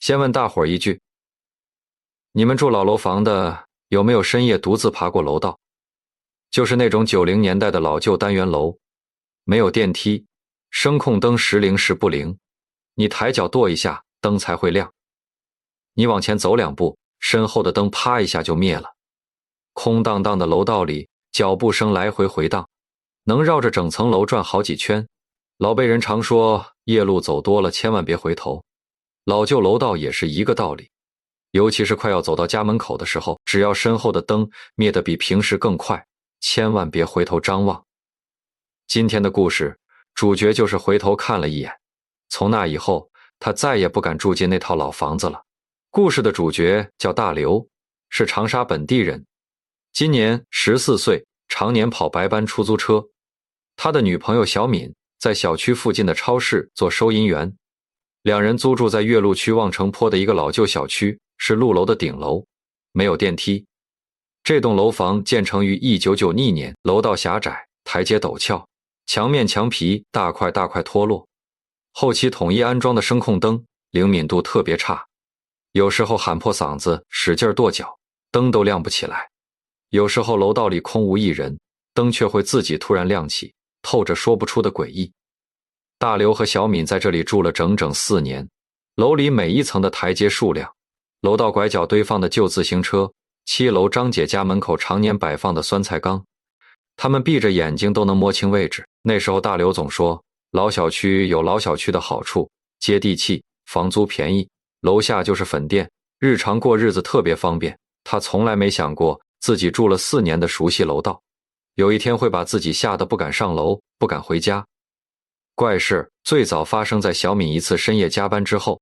先问大伙儿一句，你们住老楼房的有没有深夜独自爬过楼道？就是那种90年代的老旧单元楼，没有电梯，声控灯时灵时不灵，你抬脚跺一下灯才会亮，你往前走2步，身后的灯啪一下就灭了。空荡荡的楼道里，脚步声来回回荡，能绕着整层楼转好几圈。老辈人常说，夜路走多了千万别回头。老旧楼道也是一个道理，尤其是快要走到家门口的时候，只要身后的灯灭得比平时更快，千万别回头张望。今天的故事，主角就是回头看了一眼，从那以后，他再也不敢住进那套老房子了。故事的主角叫大刘，是长沙本地人，今年14岁，常年跑白班出租车。他的女朋友小敏在小区附近的超市做收银员，两人租住在岳麓区望城坡的一个老旧小区，是6楼的顶楼，没有电梯。这栋楼房建成于1992年，楼道狭窄，台阶陡峭，墙面墙皮大块大块脱落。后期统一安装的声控灯灵敏度特别差，有时候喊破嗓子使劲跺脚，灯都亮不起来。有时候楼道里空无一人，灯却会自己突然亮起，透着说不出的诡异。大刘和小敏在这里住了整整4年，楼里每一层的台阶数量，楼道拐角堆放的旧自行车，7楼张姐家门口常年摆放的酸菜缸，他们闭着眼睛都能摸清位置。那时候大刘总说，老小区有老小区的好处，接地气，房租便宜，楼下就是粉店，日常过日子特别方便。他从来没想过自己住了4年的熟悉楼道，有一天会把自己吓得不敢上楼，不敢回家。怪事最早发生在小敏一次深夜加班之后。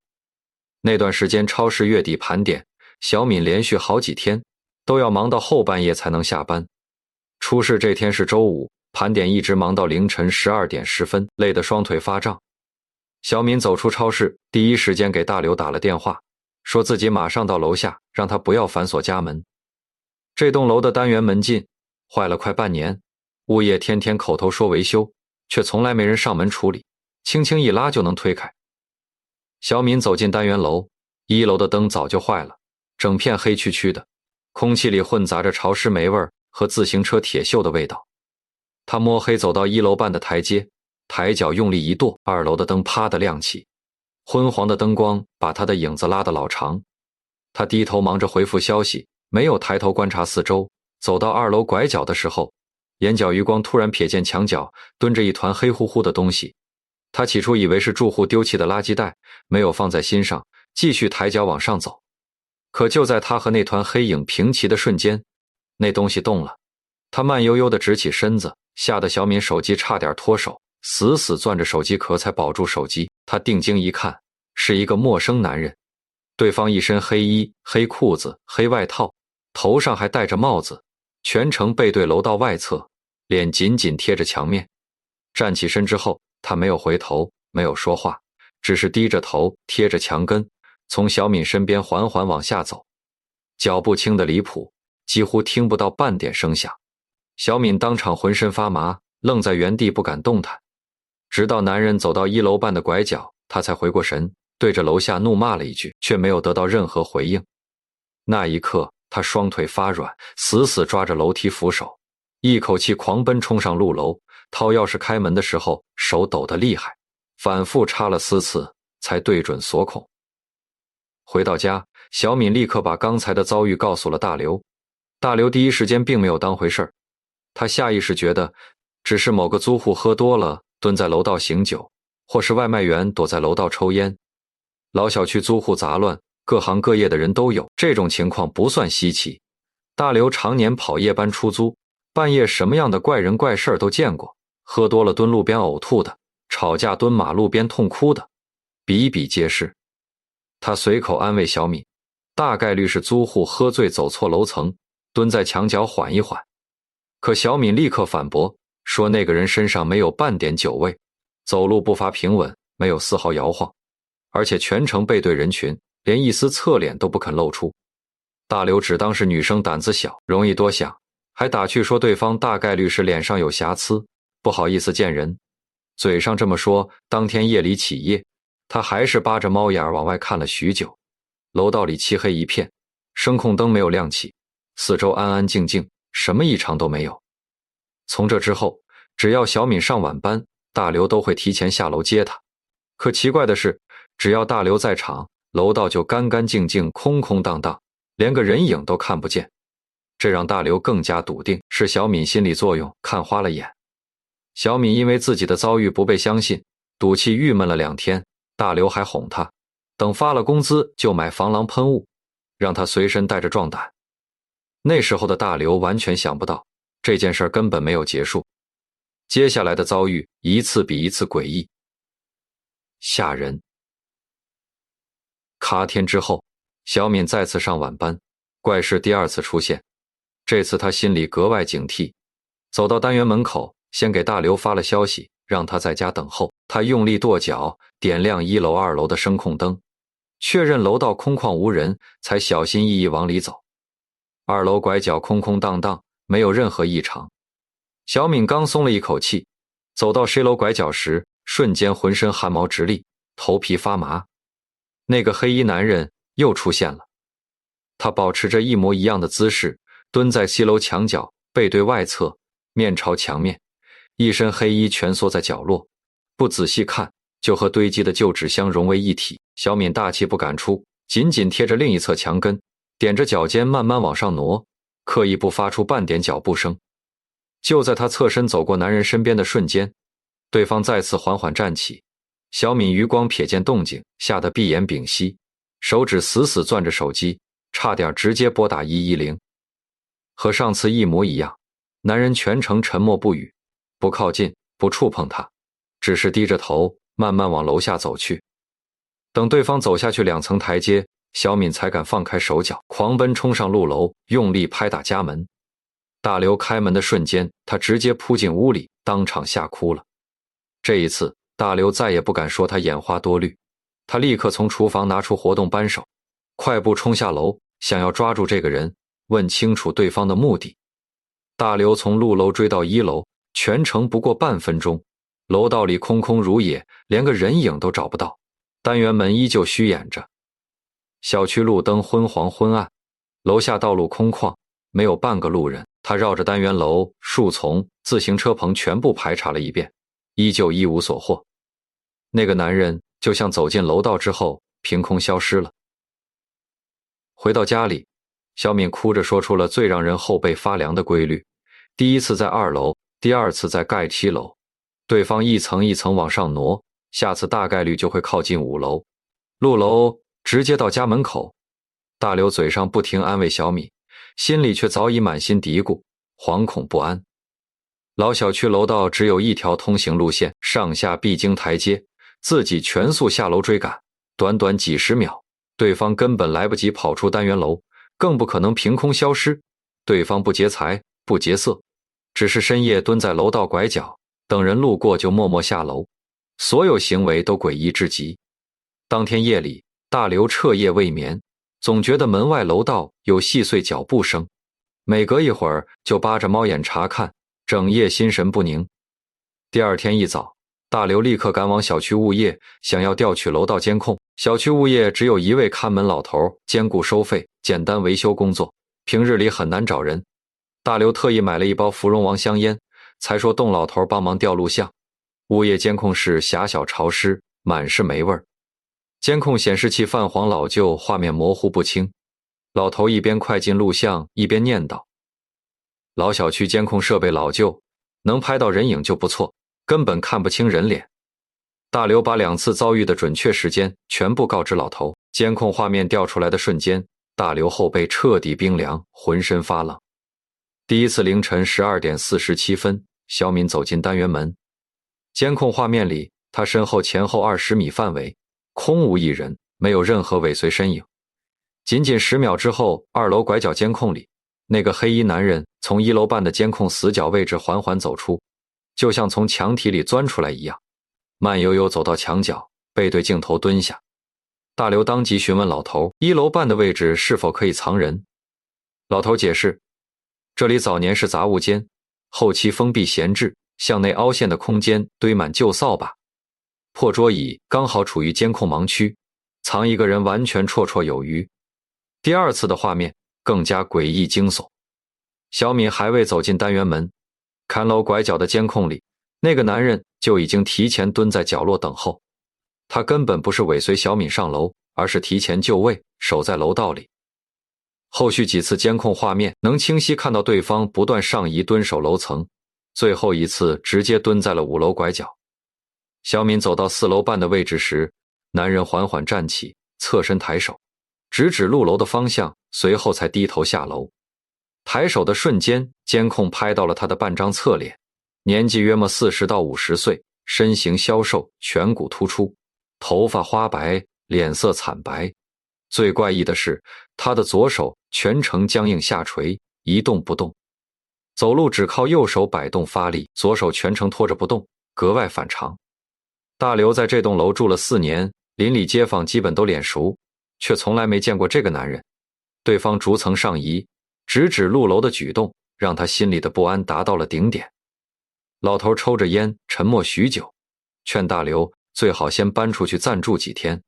那段时间超市月底盘点，小敏连续好几天都要忙到后半夜才能下班。出事这天是周五，盘点一直忙到凌晨12点10分，累得双腿发胀。小敏走出超市，第一时间给大刘打了电话，说自己马上到楼下，让他不要反锁家门。这栋楼的单元门禁坏了快半年，物业天天口头说维修，却从来没人上门处理，轻轻一拉就能推开。小敏走进单元楼，1楼的灯早就坏了，整片黑黢黢的，空气里混杂着潮湿霉味和自行车铁锈的味道。他摸黑走到1楼半的台阶，抬脚用力一跺，2楼的灯啪地亮起，昏黄的灯光把他的影子拉得老长。他低头忙着回复消息，没有抬头观察四周。走到2楼拐角的时候，眼角余光突然瞥见墙角蹲着一团黑乎乎的东西。他起初以为是住户丢弃的垃圾袋，没有放在心上，继续抬脚往上走。可就在他和那团黑影平齐的瞬间，那东西动了。他慢悠悠地直起身子，吓得小敏手机差点脱手，死死攥着手机壳才保住手机。他定睛一看，是一个陌生男人。对方一身黑衣、黑裤子、黑外套，头上还戴着帽子，全程背对楼道外侧，脸紧紧贴着墙面。站起身之后，他没有回头，没有说话，只是低着头贴着墙根，从小敏身边缓缓往下走，脚步轻得离谱，几乎听不到半点声响。小敏当场浑身发麻，愣在原地不敢动弹。直到男人走到1楼半的拐角，他才回过神，对着楼下怒骂了一句，却没有得到任何回应。那一刻，他双腿发软，死死抓着楼梯扶手，一口气狂奔冲上6楼，掏钥匙开门的时候，手抖得厉害，反复插了4次，才对准锁孔。回到家，小敏立刻把刚才的遭遇告诉了大刘。大刘第一时间并没有当回事儿，他下意识觉得只是某个租户喝多了蹲在楼道醒酒，或是外卖员躲在楼道抽烟。老小区租户杂乱，各行各业的人都有，这种情况不算稀奇。大刘常年跑夜班出租，半夜什么样的怪人怪事都见过，喝多了蹲路边呕吐的，吵架蹲马路边痛哭的，比比皆是。他随口安慰小敏，大概率是租户喝醉走错楼层，蹲在墙角缓一缓。可小敏立刻反驳，说那个人身上没有半点酒味，走路步伐平稳，没有丝毫摇晃，而且全程背对人群，连一丝侧脸都不肯露出。大刘只当是女生胆子小，容易多想，还打趣说对方大概率是脸上有瑕疵，不好意思见人。嘴上这么说，当天夜里起夜，他还是扒着猫眼往外看了许久，楼道里漆黑一片，声控灯没有亮起，四周安安静静，什么异常都没有。从这之后，只要小敏上晚班，大刘都会提前下楼接她。可奇怪的是，只要大刘在场，楼道就干干净净，空空荡荡，连个人影都看不见。这让大刘更加笃定是小敏心理作用，看花了眼。小敏因为自己的遭遇不被相信，赌气郁闷了2天，大刘还哄她，等发了工资就买防狼喷雾，让她随身带着壮胆。那时候的大刘完全想不到，这件事根本没有结束，接下来的遭遇一次比一次诡异吓人。咔天之后，小敏再次上晚班，怪事第2次出现。这次她心里格外警惕，走到单元门口，先给大刘发了消息，让他在家等候。她用力跺脚，点亮1楼、2楼的声控灯，确认楼道空旷无人，才小心翼翼往里走。2楼拐角空空荡荡，没有任何异常。小敏刚松了一口气，走到10楼拐角时，瞬间浑身汗毛直立，头皮发麻。那个黑衣男人又出现了，他保持着一模一样的姿势，蹲在西楼墙角，背对外侧，面朝墙面，一身黑衣蜷缩在角落，不仔细看就和堆积的旧纸箱融为一体。小敏大气不敢出，紧紧贴着另一侧墙根，踮着脚尖慢慢往上挪，刻意不发出半点脚步声。就在他侧身走过男人身边的瞬间，对方再次缓缓站起。小敏余光瞥见动静，吓得闭眼屏息，手指死死攥着手机，差点直接拨打110。和上次一模一样，男人全程沉默不语，不靠近，不触碰他，只是低着头慢慢往楼下走去。等对方走下去2层台阶，小敏才敢放开手脚，狂奔冲上6楼，用力拍打家门。大刘开门的瞬间，他直接扑进屋里，当场吓哭了。这一次大刘再也不敢说他眼花多虑，他立刻从厨房拿出活动扳手，快步冲下楼，想要抓住这个人，问清楚对方的目的。大刘从6楼追到1楼，全程不过半分钟，楼道里空空如也，连个人影都找不到，单元门依旧虚掩着。小区路灯昏黄昏暗，楼下道路空旷，没有半个路人。他绕着单元楼、树丛、自行车棚全部排查了一遍，依旧一无所获。那个男人就像走进楼道之后凭空消失了。回到家里，小敏哭着说出了最让人后背发凉的规律：第一次在2楼，第2次在盖7楼，对方一层一层往上挪，下次大概率就会靠近5楼，6楼直接到家门口。大刘嘴上不停安慰小敏，心里却早已满心嘀咕，惶恐不安。老小区楼道只有一条通行路线，上下必经台阶，自己全速下楼追赶，短短几十秒，对方根本来不及跑出单元楼，更不可能凭空消失。对方不劫财，不劫色，只是深夜蹲在楼道拐角，等人路过就默默下楼，所有行为都诡异至极。当天夜里，大刘彻夜未眠，总觉得门外楼道有细碎脚步声，每隔一会儿就扒着猫眼查看，整夜心神不宁。第2天一早，大刘立刻赶往小区物业，想要调取楼道监控。小区物业只有1位看门老头，兼顾收费，简单维修工作，平日里很难找人。大刘特意买了1包芙蓉王香烟，才说动老头帮忙调录像。物业监控室狭小潮湿，满是霉味儿。监控显示器泛黄老旧，画面模糊不清。老头一边快进录像，一边念叨：老小区监控设备老旧，能拍到人影就不错，根本看不清人脸。大刘把2次遭遇的准确时间全部告知老头。监控画面调出来的瞬间，大刘后背彻底冰凉，浑身发冷。第一次凌晨12点47分，小敏走进单元门。监控画面里，他身后前后20米范围空无一人，没有任何尾随身影。仅仅10秒之后，2楼拐角监控里，那个黑衣男人从1楼半的监控死角位置缓缓走出，就像从墙体里钻出来一样，慢悠悠走到墙角，背对镜头蹲下。大刘当即询问老头，1楼半的位置是否可以藏人。老头解释，这里早年是杂物间，后期封闭闲置，向内凹陷的空间堆满旧扫把，破桌椅刚好处于监控盲区，藏一个人完全绰绰有余。第二次的画面更加诡异惊悚。小敏还未走进单元门，看楼拐角的监控里，那个男人就已经提前蹲在角落等候。他根本不是尾随小敏上楼，而是提前就位，守在楼道里。后续几次监控画面能清晰看到对方不断上移蹲守楼层，最后一次直接蹲在了5楼拐角。小敏走到4楼半的位置时，男人缓缓站起，侧身抬手，直指6楼的方向，随后才低头下楼。抬手的瞬间，监控拍到了他的半张侧脸，年纪约莫40到50岁，身形消瘦，颧骨突出，头发花白，脸色惨白。最怪异的是，他的左手全程僵硬下垂，一动不动，走路只靠右手摆动发力，左手全程拖着不动，格外反常。大刘在这栋楼住了4年，邻里街坊基本都脸熟，却从来没见过这个男人。对方逐层上移，直指6楼的举动，让他心里的不安达到了顶点。老头抽着烟，沉默许久，劝大刘最好先搬出去暂住几天。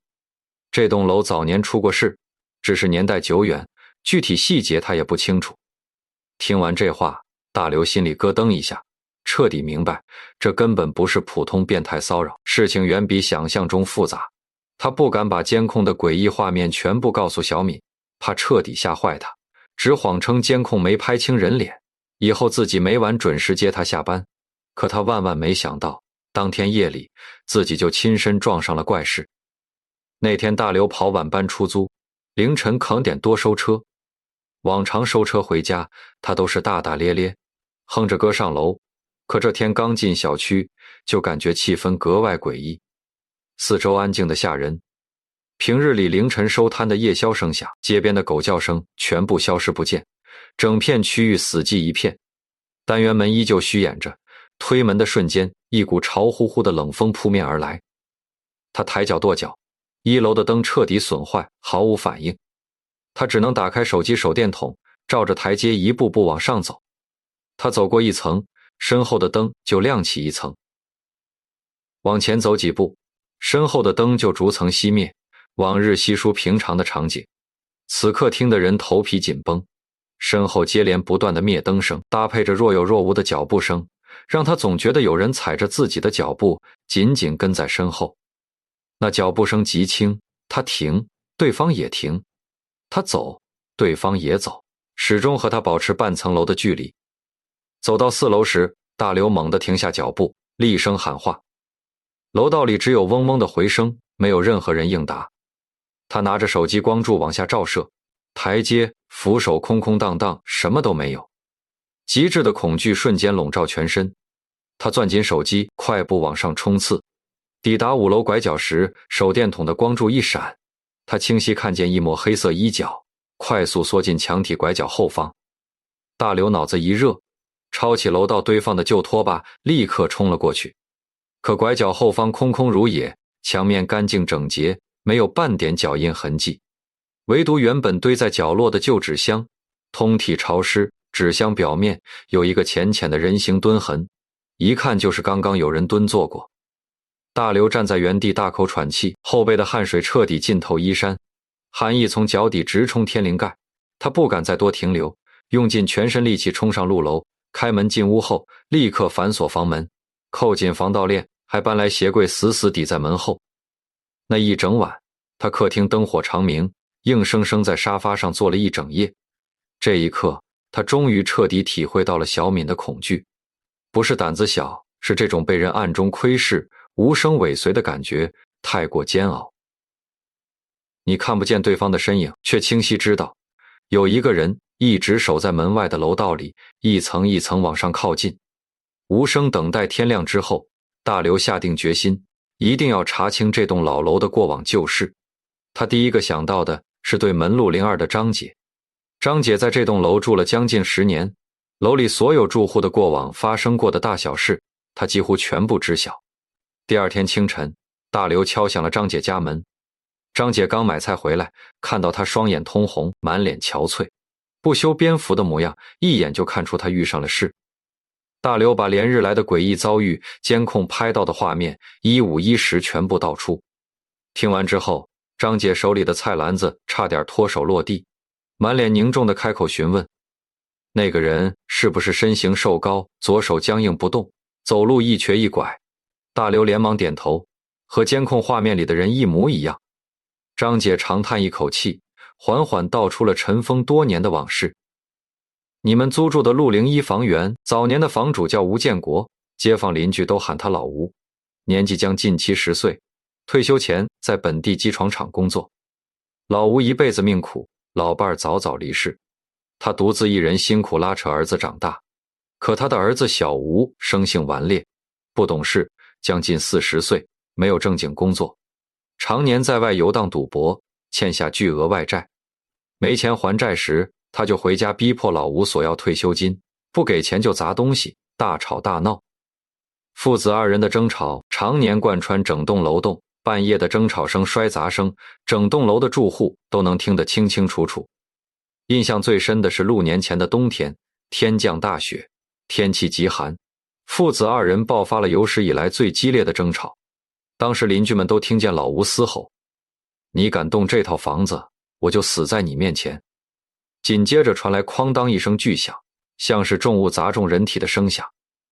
这栋楼早年出过事，只是年代久远，具体细节他也不清楚。听完这话，大刘心里咯噔一下，彻底明白这根本不是普通变态骚扰，事情远比想象中复杂。他不敢把监控的诡异画面全部告诉小敏，怕彻底吓坏他，只谎称监控没拍清人脸，以后自己每晚准时接他下班。可他万万没想到，当天夜里自己就亲身撞上了怪事。那天大刘跑晚班出租，凌晨可点多收车。往常收车回家，他都是大大咧咧，哼着歌上楼。可这天刚进小区，就感觉气氛格外诡异，四周安静的吓人。平日里凌晨收摊的夜宵声响，街边的狗叫声全部消失不见，整片区域死寂一片。单元门依旧虚掩着，推门的瞬间，一股潮乎乎的冷风扑面而来。他抬脚跺脚，1楼的灯彻底损坏，毫无反应。他只能打开手机手电筒，照着台阶一步步往上走。他走过1层，身后的灯就亮起1层。往前走几步，身后的灯就逐层熄灭，往日稀疏平常的场景。此刻听的人头皮紧绷，身后接连不断的灭灯声，搭配着若有若无的脚步声，让他总觉得有人踩着自己的脚步，紧紧跟在身后。那脚步声极轻，他停，对方也停；他走，对方也走，始终和他保持半层楼的距离。走到4楼时，大刘猛地停下脚步，厉声喊话。楼道里只有嗡嗡的回声，没有任何人应答。他拿着手机光柱往下照射，台阶、扶手空空荡荡，什么都没有。极致的恐惧瞬间笼罩全身。他攥紧手机，快步往上冲刺。抵达5楼拐角时，手电筒的光柱一闪，他清晰看见一抹黑色衣角，快速缩进墙体拐角后方。大刘脑子一热，抄起楼道堆放的旧拖把，立刻冲了过去。可拐角后方空空如也，墙面干净整洁，没有半点脚印痕迹，唯独原本堆在角落的旧纸箱，通体潮湿，纸箱表面有一个浅浅的人形蹲痕，一看就是刚刚有人蹲坐过。大刘站在原地大口喘气，后背的汗水彻底浸透衣衫，寒意从脚底直冲天灵盖。他不敢再多停留，用尽全身力气冲上6楼，开门进屋后立刻反锁房门，扣紧防盗链，还搬来鞋柜死死抵在门后。那一整晚，他客厅灯火长明，硬生生在沙发上坐了一整夜。这一刻，他终于彻底体会到了小敏的恐惧，不是胆子小，是这种被人暗中窥视、无声尾随的感觉太过煎熬。你看不见对方的身影，却清晰知道有一个人一直守在门外的楼道里，一层一层往上靠近。无声等待天亮之后，大刘下定决心，一定要查清这栋老楼的过往旧事。他第一个想到的是对门路02的张姐。张姐在这栋楼住了将近10年，楼里所有住户的过往发生过的大小事，她几乎全部知晓。第二天清晨，大刘敲响了张姐家门。张姐刚买菜回来，看到她双眼通红，满脸憔悴，不修边幅的模样，一眼就看出她遇上了事。大刘把连日来的诡异遭遇、监控拍到的画面一五一十全部道出。听完之后，张姐手里的菜篮子差点脱手落地，满脸凝重地开口询问：那个人是不是身形瘦高，左手僵硬不动，走路一瘸一拐？大刘连忙点头，和监控画面里的人一模一样。张姐长叹一口气，缓缓道出了尘封多年的往事。你们租住的601房源，早年的房主叫吴建国，街坊邻居都喊他老吴，年纪将近70岁，退休前在本地机床厂工作。老吴一辈子命苦，老伴儿早早离世，他独自一人辛苦拉扯儿子长大。可他的儿子小吴生性顽劣，不懂事，将近40岁，没有正经工作，常年在外游荡赌博，欠下巨额外债。没钱还债时，他就回家逼迫老吴索要退休金，不给钱就砸东西，大吵大闹。父子二人的争吵常年贯穿整栋楼栋，半夜的争吵声、摔砸声，整栋楼的住户都能听得清清楚楚。印象最深的是6年前的冬天，天降大雪，天气极寒，父子二人爆发了有史以来最激烈的争吵。当时邻居们都听见老吴嘶吼：你敢动这套房子，我就死在你面前。紧接着传来哐当一声巨响，像是重物砸中人体的声响。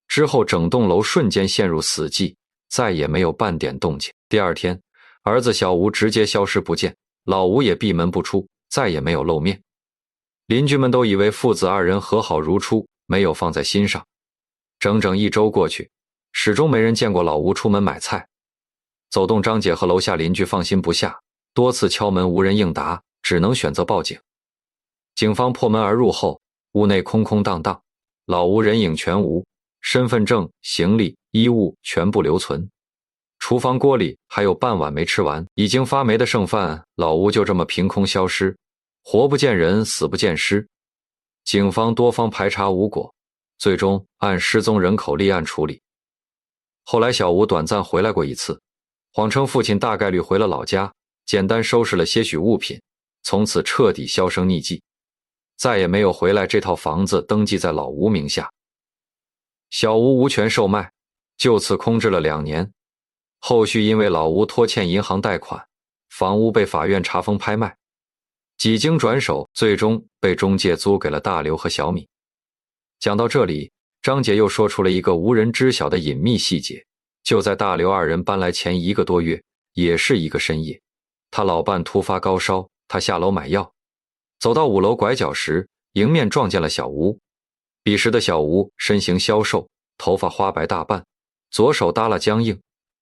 之后整栋楼瞬间陷入死寂，再也没有半点动静。第二天，儿子小吴直接消失不见，老吴也闭门不出，再也没有露面。邻居们都以为父子二人和好如初，没有放在心上。整整1周过去，始终没人见过老吴出门买菜。走动张姐和楼下邻居放心不下，多次敲门无人应答，只能选择报警。警方破门而入后，屋内空空荡荡，老吴人影全无，身份证、行李、衣物全部留存。厨房锅里还有半碗没吃完，已经发霉的剩饭，老吴就这么凭空消失，活不见人，死不见尸。警方多方排查无果，最终按失踪人口立案处理。后来小吴短暂回来过一次，谎称父亲大概率回了老家，简单收拾了些许物品，从此彻底销声匿迹，再也没有回来。这套房子登记在老吴名下，小吴无权售卖，就此空置了2年。后续因为老吴拖欠银行贷款，房屋被法院查封拍卖，几经转手，最终被中介租给了大刘和小米。讲到这里，张姐又说出了一个无人知晓的隐秘细节。就在大刘二人搬来前1个多月，也是一个深夜，他老伴突发高烧，他下楼买药，走到5楼拐角时，迎面撞见了小吴。彼时的小吴身形消瘦，头发花白大半，左手耷拉僵硬，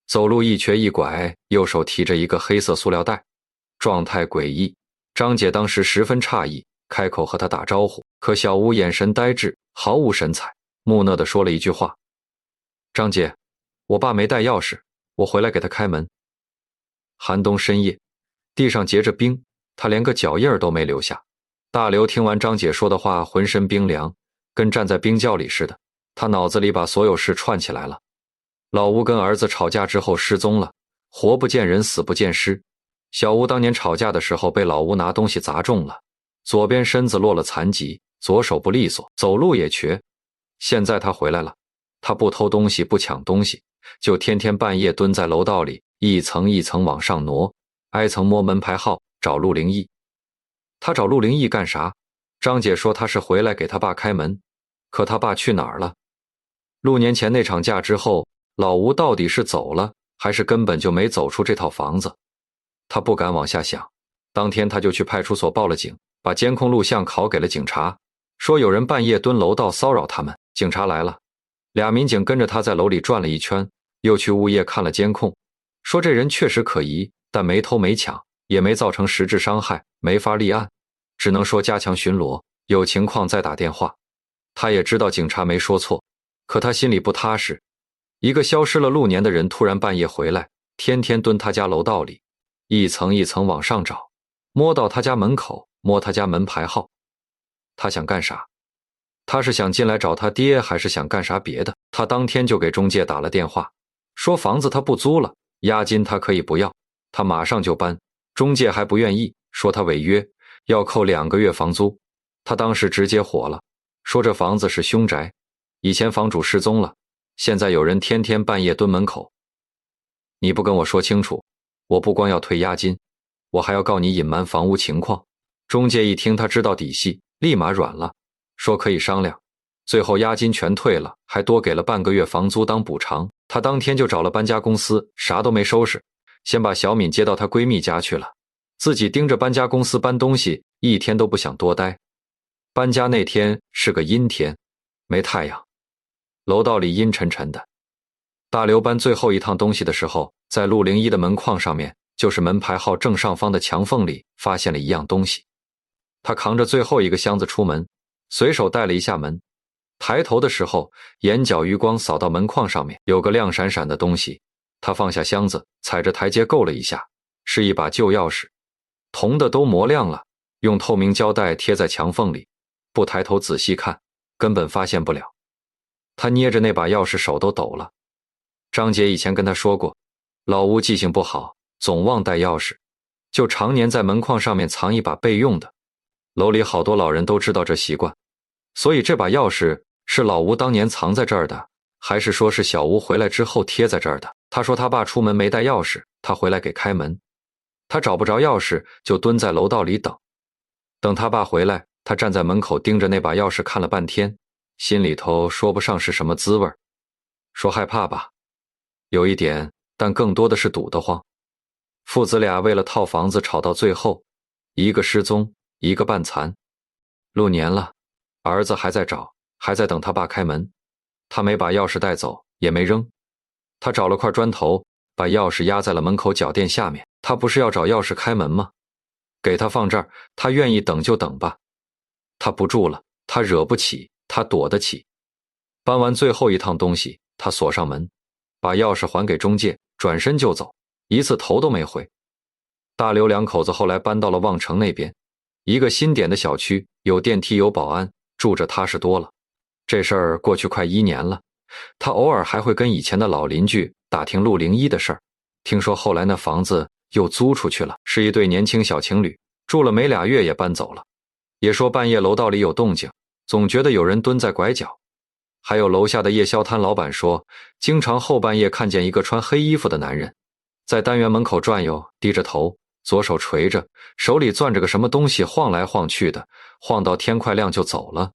走路一瘸一拐，右手提着一个黑色塑料袋，状态诡异。张姐当时十分诧异，开口和他打招呼，可小吴眼神呆滞，毫无神采，木讷地说了一句话：张姐，我爸没带钥匙，我回来给他开门。寒冬深夜，地上结着冰，他连个脚印都没留下。大刘听完张姐说的话，浑身冰凉，跟站在冰窖里似的。他脑子里把所有事串起来了。老吴跟儿子吵架之后失踪了，活不见人，死不见尸。小吴当年吵架的时候被老吴拿东西砸中了，左边身子落了残疾，左手不利索，走路也瘸。现在他回来了，他不偷东西，不抢东西，就天天半夜蹲在楼道里，一层一层往上挪，挨层摸门牌号，找陆灵义。他找陆灵义干啥？张姐说他是回来给他爸开门，可他爸去哪儿了？6年前那场架之后，老吴到底是走了，还是根本就没走出这套房子？他不敢往下想。当天他就去派出所报了警，把监控录像拷给了警察，说有人半夜蹲楼道骚扰他们。警察来了，2民警跟着他在楼里转了一圈，又去物业看了监控，说这人确实可疑，但没偷没抢，也没造成实质伤害，没法立案，只能说加强巡逻，有情况再打电话。他也知道警察没说错，可他心里不踏实。一个消失了6年的人突然半夜回来，天天蹲他家楼道里，一层一层往上找，摸到他家门口，摸他家门牌号。他想干啥？他是想进来找他爹，还是想干啥别的？他当天就给中介打了电话，说房子他不租了，押金他可以不要，他马上就搬。中介还不愿意，说他违约，要扣2个月房租。他当时直接火了，说这房子是凶宅，以前房主失踪了，现在有人天天半夜蹲门口。你不跟我说清楚，我不光要退押金，我还要告你隐瞒房屋情况。中介一听他知道底细，立马软了，说可以商量。最后押金全退了，还多给了半个月房租当补偿。他当天就找了搬家公司，啥都没收拾，先把小敏接到她闺蜜家去了，自己盯着搬家公司搬东西，一天都不想多待。搬家那天是个阴天，没太阳，楼道里阴沉沉的。大刘搬最后一趟东西的时候，在陆01的门框上面，就是门牌号正上方的墙缝里发现了一样东西。他扛着最后一个箱子出门，随手带了一下门，抬头的时候，眼角余光扫到门框上面有个亮闪闪的东西。他放下箱子，踩着台阶够了一下，是一把旧钥匙，铜的都磨亮了，用透明胶带贴在墙缝里，不抬头仔细看，根本发现不了。他捏着那把钥匙手都抖了。张姐以前跟他说过，老吴记性不好，总忘带钥匙，就常年在门框上面藏一把备用的。楼里好多老人都知道这习惯，所以这把钥匙是老吴当年藏在这儿的，还是说是小吴回来之后贴在这儿的？他说他爸出门没带钥匙，他回来给开门，他找不着钥匙，就蹲在楼道里等。等他爸回来，他站在门口盯着那把钥匙看了半天，心里头说不上是什么滋味，说害怕吧，有一点，但更多的是堵得慌。父子俩为了套房子吵到最后，一个失踪，一个半残。6年了，儿子还在找，还在等他爸开门。他没把钥匙带走，也没扔。他找了块砖头，把钥匙压在了门口脚垫下面。他不是要找钥匙开门吗？给他放这儿，他愿意等就等吧。他不住了，他惹不起，他躲得起。搬完最后一趟东西，他锁上门，把钥匙还给中介，转身就走，一次头都没回。大刘两口子后来搬到了望城那边，一个新点的小区，有电梯有保安，住着踏实多了。这事儿过去快1年了，他偶尔还会跟以前的老邻居打听陆01的事儿。听说后来那房子又租出去了，是一对年轻小情侣，住了没2月也搬走了。也说半夜楼道里有动静，总觉得有人蹲在拐角。还有楼下的夜宵摊老板说，经常后半夜看见一个穿黑衣服的男人在单元门口转悠，低着头，左手垂着，手里攥着个什么东西，晃来晃去的，晃到天快亮就走了。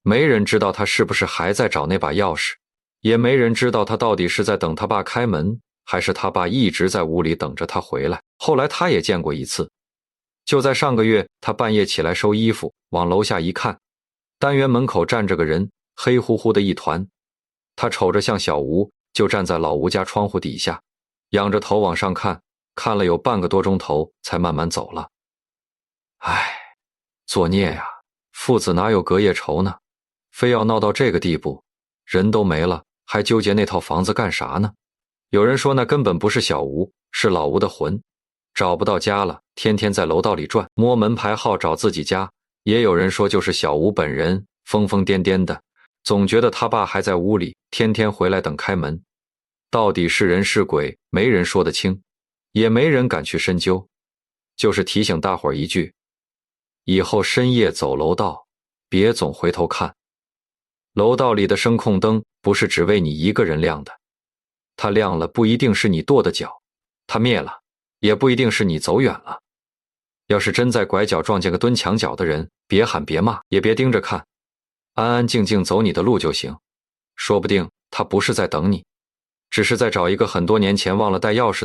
没人知道他是不是还在找那把钥匙，也没人知道他到底是在等他爸开门，还是他爸一直在屋里等着他回来。后来他也见过一次，就在上个月，他半夜起来收衣服，往楼下一看，单元门口站着个人，黑乎乎的一团。他瞅着像小吴，就站在老吴家窗户底下，仰着头往上看，看了有半个多钟头，才慢慢走了。唉，作孽呀，父子哪有隔夜仇呢？非要闹到这个地步，人都没了，还纠结那套房子干啥呢？有人说那根本不是小吴，是老吴的魂，找不到家了，天天在楼道里转，摸门牌号找自己家。也有人说就是小吴本人，疯疯癫癫的，总觉得他爸还在屋里，天天回来等开门。到底是人是鬼，没人说得清，也没人敢去深究。就是提醒大伙儿一句，以后深夜走楼道，别总回头看。楼道里的声控灯不是只为你一个人亮的，它亮了不一定是你跺的脚，它灭了也不一定是你走远了。要是真在拐角撞见个蹲墙角的人，别喊别骂，也别盯着看，安安静静走你的路就行。说不定他不是在等你，只是在找一个很多年前忘了带钥匙的